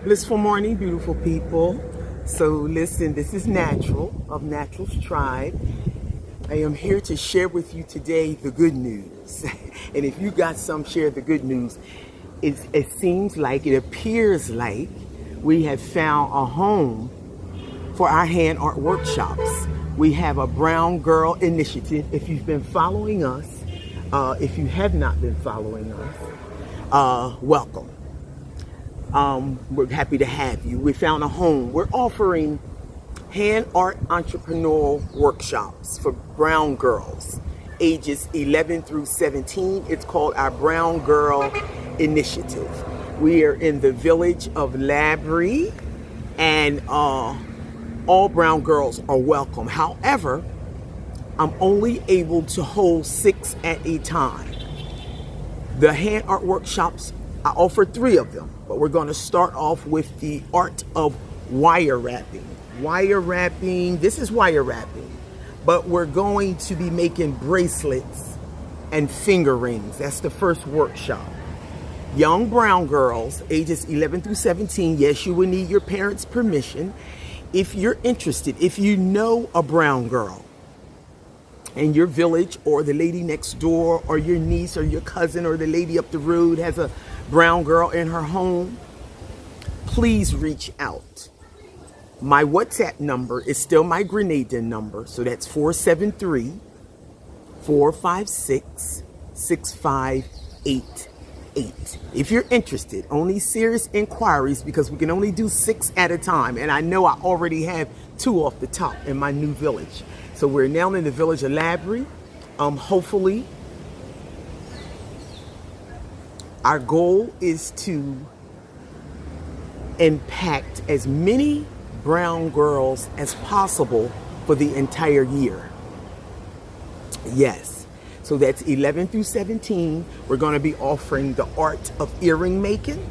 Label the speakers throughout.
Speaker 1: Blissful morning, beautiful people. So listen, this is Natural of NaturalsTribe. I am here to share with you today the good news. And if you got some, share the good news. It seems like, it appears like we have found a home for our hand art workshops. We have a Brown Girl initiative. If you've been following us, if you have not been following us, welcome. We're happy to have you. We found a home. We're offering hand art entrepreneurial workshops for brown girls ages 11 through 17. It's called our Brown Girl Initiative. We are in the village of Labrie, and all brown girls are welcome. However, I'm only able to hold 6 at a time. The hand art workshops, I offer 3 of them, but we're going to start off with the art of wire wrapping. Wire wrapping, this is wire wrapping, but we're going to be making bracelets and finger rings. That's the first workshop. Young brown girls, ages 11 through 17, yes, you will need your parents' permission. If you're interested, if you know a brown girl in your village, or the lady next door, or your niece or your cousin, or the lady up the road has a brown girl in her home, please reach out. My WhatsApp number is still my Grenada number, so that's 473-456-6588. If you're interested, only serious inquiries, because we can only do 6 at a time, and I know I already have 2 off the top in my new village. So we're now in the village of Labrie. Hopefully, our goal is to impact as many brown girls as possible for the entire year. Yes. So that's 11 through 17. We're going to be offering the art of earring making,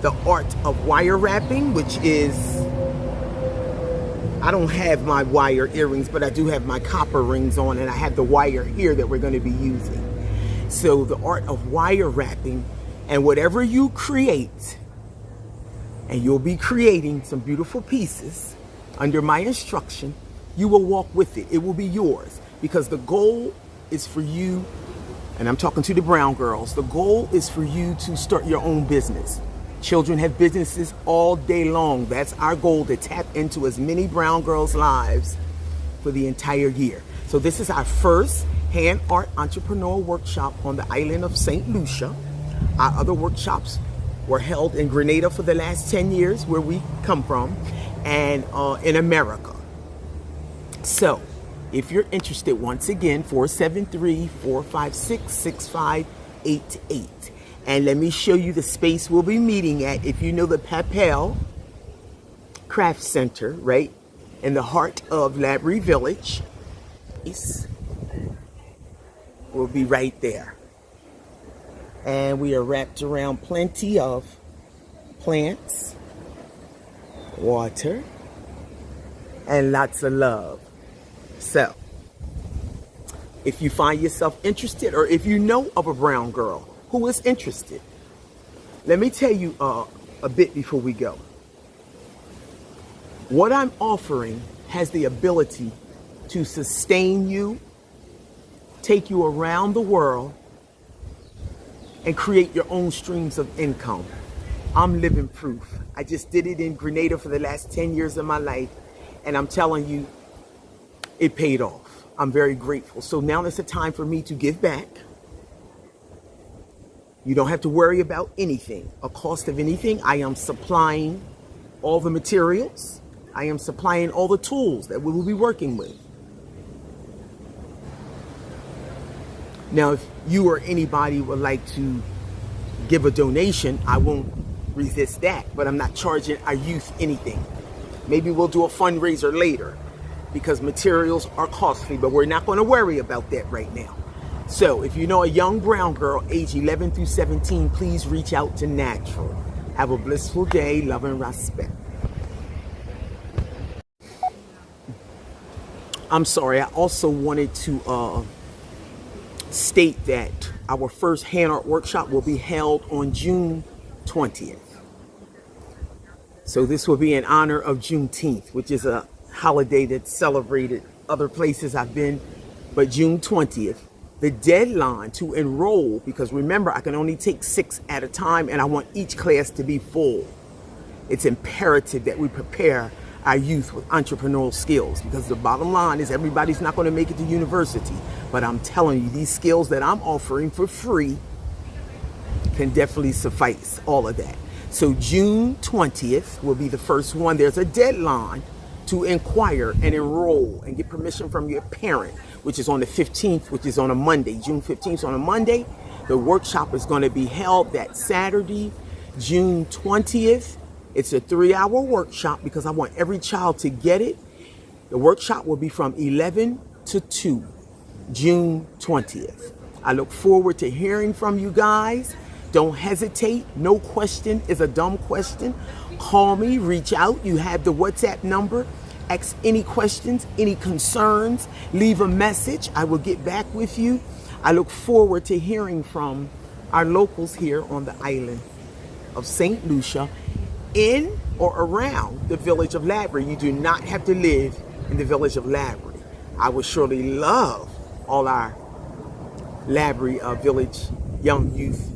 Speaker 1: the art of wire wrapping, which is, I don't have my wire earrings, but I do have my copper rings on, and I have the wire here that we're going to be using. So the art of wire wrapping, and whatever you create, and you'll be creating some beautiful pieces under my instruction, you will walk with it. It will be yours, because the goal is for you, and I'm talking to the brown girls, the goal is for you to start your own business. Children have businesses all day long. That's our goal, to tap into as many brown girls' lives for the entire year. So this is our first hand art entrepreneurial workshop on the island of St. Lucia. Our other workshops were held in Grenada for the last 10 years, where we come from, and in America. So if you're interested, once again, 473-456-6588. And let me show you the space we'll be meeting at. If you know the Papel Craft Center, right in the heart of Labrie Village, we'll be right there. And we are wrapped around plenty of plants, water, and lots of love. So, if you find yourself interested, or if you know of a brown girl who is interested, let me tell you a bit before we go. What I'm offering has the ability to sustain you, take you around the world, and create your own streams of income. I'm living proof. I just did it in Grenada for the last 10 years of my life, and I'm telling you, it paid off. I'm very grateful. So now it's a time for me to give back. You don't have to worry about anything, a cost of anything. I am supplying all the materials. I am supplying all the tools that we will be working with. Now, if you or anybody would like to give a donation, I won't resist that, but I'm not charging our youth anything. Maybe we'll do a fundraiser later, because materials are costly, but we're not going to worry about that right now. So if you know a young brown girl, age 11 through 17, please reach out to Natural. Have a blissful day, love and respect. I'm sorry, I also wanted to state that our first hand art workshop will be held on June 20th. So this will be in honor of Juneteenth, which is a holiday that's celebrated other places I've been, but June 20th. The deadline to enroll, because remember, I can only take 6 at a time and I want each class to be full. It's imperative that we prepare our youth with entrepreneurial skills, because the bottom line is everybody's not going to make it to university. But I'm telling you, these skills that I'm offering for free can definitely suffice all of that. So June 20th will be the first one. There's a deadline to inquire and enroll and get permission from your parent, which is on the 15th, which is on a Monday. June 15th on a Monday. The workshop is going to be held that Saturday, June 20th. It's a 3-hour workshop because I want every child to get it. The workshop will be from 11 to 2, June 20th. I look forward to hearing from you guys. Don't hesitate. No question is a dumb question. Call me, reach out. You have the WhatsApp number. Ask any questions, any concerns. Leave a message. I will get back with you. I look forward to hearing from our locals here on the island of St. Lucia, in or around the village of Laborie. You do not have to live in the village of Laborie. I would surely love all our Laborie village young youth,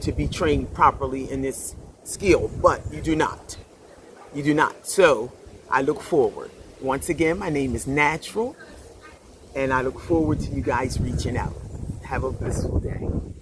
Speaker 1: to be trained properly in this skill, but you do not. You do not. So I look forward. Once again, my name is Natural, and I look forward to you guys reaching out. Have a blissful day.